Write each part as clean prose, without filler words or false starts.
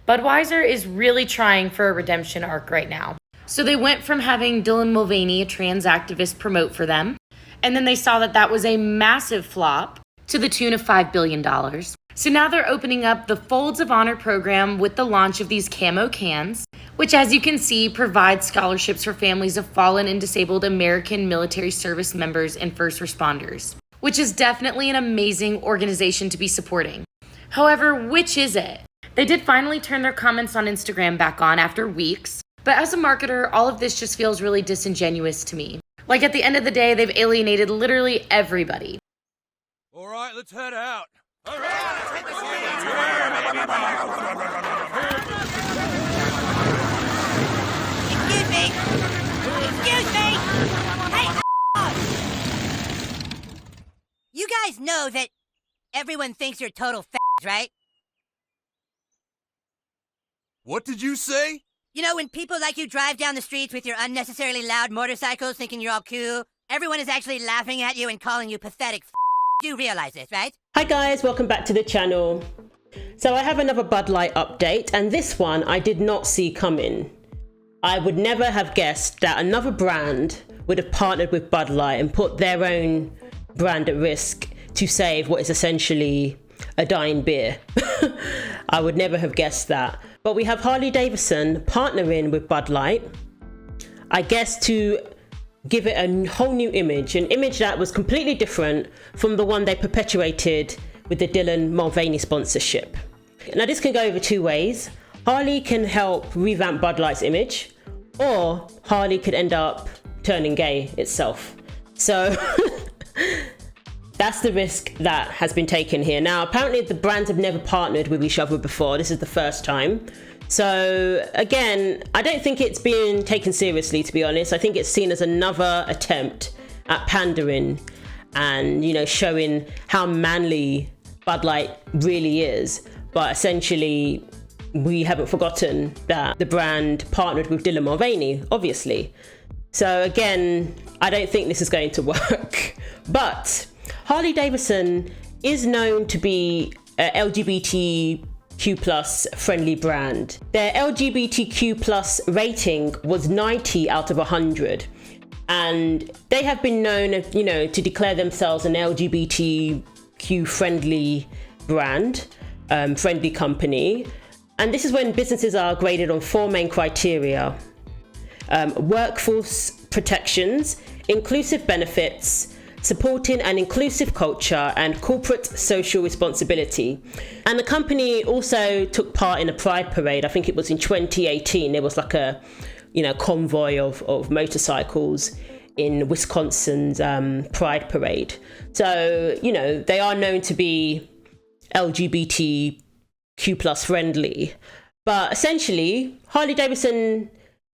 Budweiser is really trying for a redemption arc right now. So they went from having Dylan Mulvaney, a trans activist, promote for them, and then they saw that that was a massive flop to the tune of $5 billion. So now they're opening up the Folds of Honor program with the launch of these camo cans, which, as you can see, provides scholarships for families of fallen and disabled American military service members and first responders, which is definitely an amazing organization to be supporting. However, which is it? They did finally turn their comments on Instagram back on after weeks, but as a marketer, all of this just feels really disingenuous to me. Like, at the end of the day, they've alienated literally everybody. All right, let's head out. All right, let's hit the Excuse me! Excuse me! Hey, you guys know that everyone thinks you're total f***s, right? What did you say? You know, when people like you drive down the streets with your unnecessarily loud motorcycles thinking you're all cool, everyone is actually laughing at you and calling you pathetic f***. You realize this, right? Hi guys, welcome back to the channel. So I have another Bud Light update, and this one I did not see coming. I would never have guessed that another brand would have partnered with Bud Light and put their own brand at risk to save what is essentially a dying beer. I would never have guessed that. But we have Harley-Davidson partnering with Bud Light, I guess to give it a whole new image, an image that was completely different from the one they perpetuated with the Dylan Mulvaney sponsorship. Now this can go over two ways. Harley can help revamp Bud Light's image, or Harley could end up turning gay itself. So that's the risk that has been taken here. Now, apparently the brands have never partnered with each other before. This is the first time. So again, I don't think it's being taken seriously, to be honest. I think it's seen as another attempt at pandering and, you know, showing how manly Bud Light really is. But essentially, we haven't forgotten that the brand partnered with Dylan Mulvaney, obviously. So again, I don't think this is going to work. But Harley-Davidson is known to be a LGBTQ plus friendly brand. Their LGBTQ plus rating was 90 out of 100. And they have been known, you know, to declare themselves an LGBTQ friendly brand, friendly company. And this is when businesses are graded on four main criteria: workforce protections, inclusive benefits, supporting an inclusive culture, and corporate social responsibility. And the company also took part in a pride parade. I think it was in 2018. There was like a, you know, convoy of motorcycles in Wisconsin's pride parade. So, you know, they are known to be LGBTQ plus friendly. But essentially, Harley-Davidson,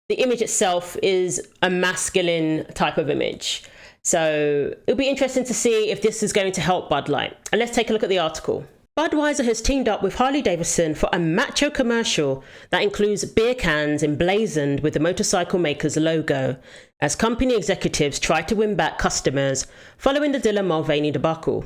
the image itself is a masculine type of image. So it'll be interesting to see if this is going to help Bud Light. And let's take a look at the article. Budweiser has teamed up with Harley-Davidson for a Macho commercial that includes beer cans emblazoned with the motorcycle maker's logo, as company executives try to win back customers following the Dylan Mulvaney debacle.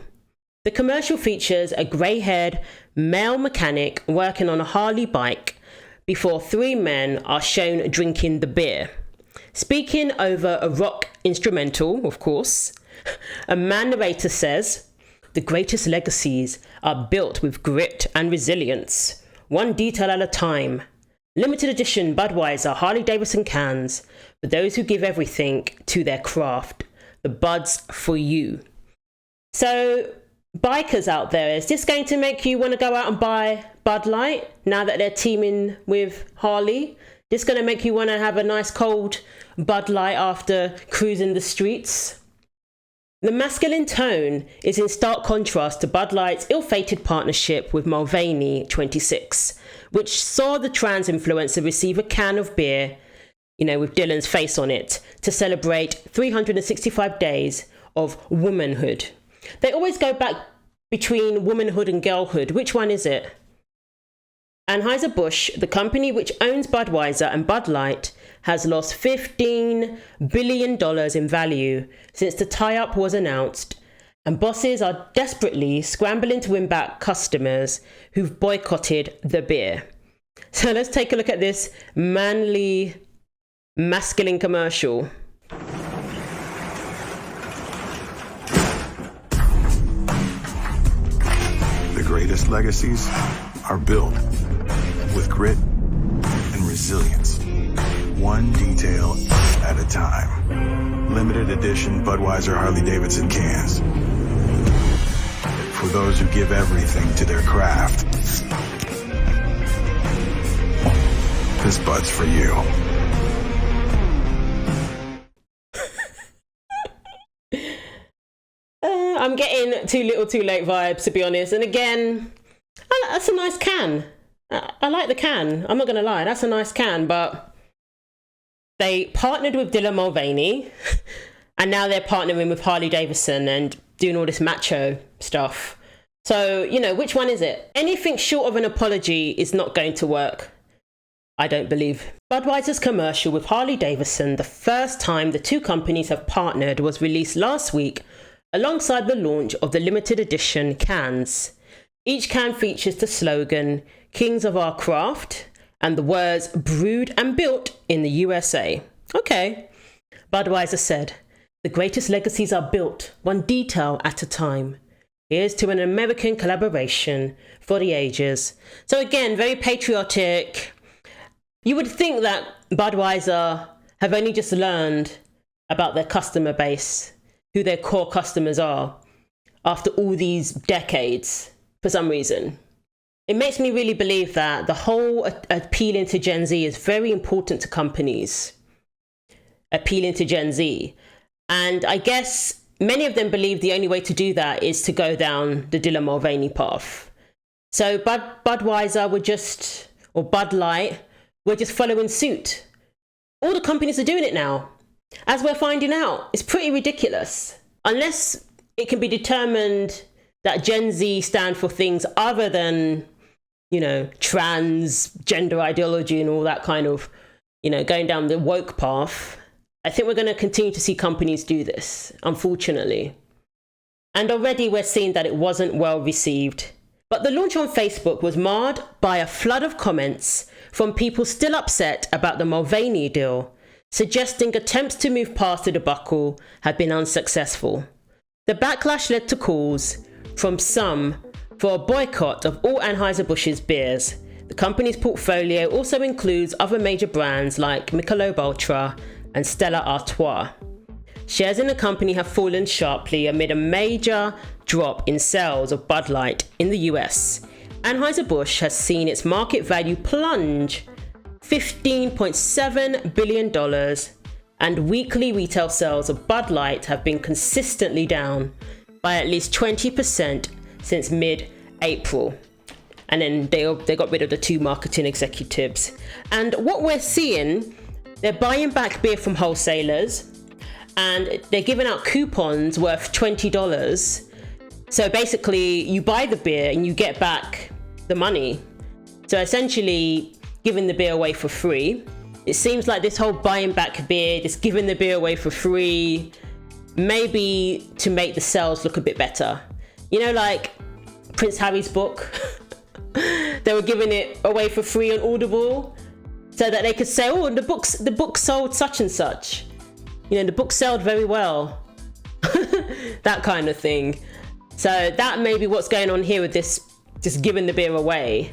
The commercial features a grey-haired male mechanic working on a Harley bike before three men are shown drinking the beer. Speaking over a rock instrumental, of course, a man narrator says, "The greatest legacies are built with grit and resilience, one detail at a time. Limited edition Budweiser Harley-Davidson cans for those who give everything to their craft. The Buds for you." So, bikers out there, is this going to make you want to go out and buy Bud Light now that they're teaming with Harley? This going to make you want to have a nice cold Bud Light after cruising the streets? The masculine tone is in stark contrast to Bud Light's ill-fated partnership with Mulvaney 26, which saw the trans influencer receive a can of beer, you know, with Dylan's face on it, to celebrate 365 days of womanhood. They always go back between womanhood and girlhood. Which one is it? Anheuser-Busch, the company which owns Budweiser and Bud Light, has lost $15 billion in value since the tie-up was announced, and bosses are desperately scrambling to win back customers who've boycotted the beer. So let's take a look at this manly, masculine commercial. The greatest legacies are built with grit and resilience, one detail at a time. Limited edition Budweiser Harley-Davidson cans. For those who give everything to their craft. This Bud's for you. I'm getting too little too late vibes, to be honest. And again, that's a nice can. I like the can. I'm not going to lie. That's a nice can. But they partnered with Dylan Mulvaney. And now they're partnering with Harley-Davidson and doing all this Macho stuff. So, you know, which one is it? Anything short of an apology is not going to work, I don't believe. Budweiser's commercial with Harley-Davidson, the first time the two companies have partnered, was released last week alongside the launch of the limited edition cans. Each can features the slogan, "Kings of our craft," and the words, "brewed and built in the USA." Okay. Budweiser said, "The greatest legacies are built, one detail at a time. Here's to an American collaboration for the ages." So again, very patriotic. You would think that Budweiser have only just learned about their customer base, who their core customers are, after all these decades, for some reason. It makes me really believe that the whole appealing to Gen Z is very important to companies. Appealing to Gen Z. And I guess many of them believe the only way to do that is to go down the Dylan Mulvaney path. So Budweiser would just, or Bud Light, we're just following suit. All the companies are doing it now. As we're finding out, it's pretty ridiculous. Unless it can be determined that Gen Z stand for things other than, you know, trans, gender ideology and all that kind of, you know, going down the woke path, I think we're going to continue to see companies do this, unfortunately. And already we're seeing that it wasn't well received. But the launch on Facebook was marred by a flood of comments from people still upset about the Mulvaney deal, suggesting attempts to move past the debacle had been unsuccessful. The backlash led to calls from some for a boycott of all Anheuser-Busch's beers. The company's portfolio also includes other major brands like Michelob Ultra and Stella Artois. Shares in the company have fallen sharply amid a major drop in sales of Bud Light in the US. Anheuser-Busch has seen its market value plunge $15.7 billion, and weekly retail sales of Bud Light have been consistently down by at least 20% since mid-April. And then they got rid of the two marketing executives. And what we're seeing, they're buying back beer from wholesalers, and they're giving out coupons worth $20. So basically, you buy the beer and you get back the money. So essentially, giving the beer away for free. It seems like this whole buying back beer, just giving the beer away for free, maybe to make the sales look a bit better. You know, like Prince Harry's book. They were giving it away for free on Audible, so that they could say, "Oh, the book sold such and such. You know, the book sold very well." That kind of thing. So that may be what's going on here with this, just giving the beer away.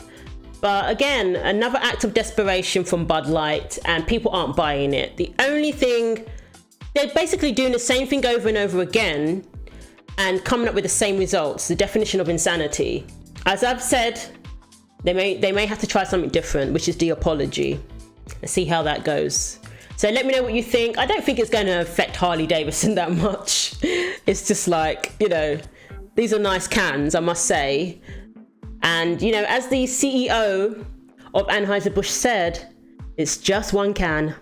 But again, another act of desperation from Bud Light, and people aren't buying it. The only thing, they're basically doing the same thing over and over again and coming up with the same results, the definition of insanity. As I've said, they may have to try something different, which is the apology. Let's see how that goes. So let me know what you think. I don't think it's going to affect Harley-Davidson that much. It's just like, you know, these are nice cans, I must say. And, you know, as the CEO of Anheuser-Busch said, it's just one can.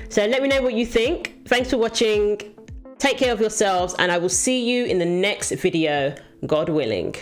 So let me know what you think. Thanks for watching. Take care of yourselves, and I will see you in the next video, God willing.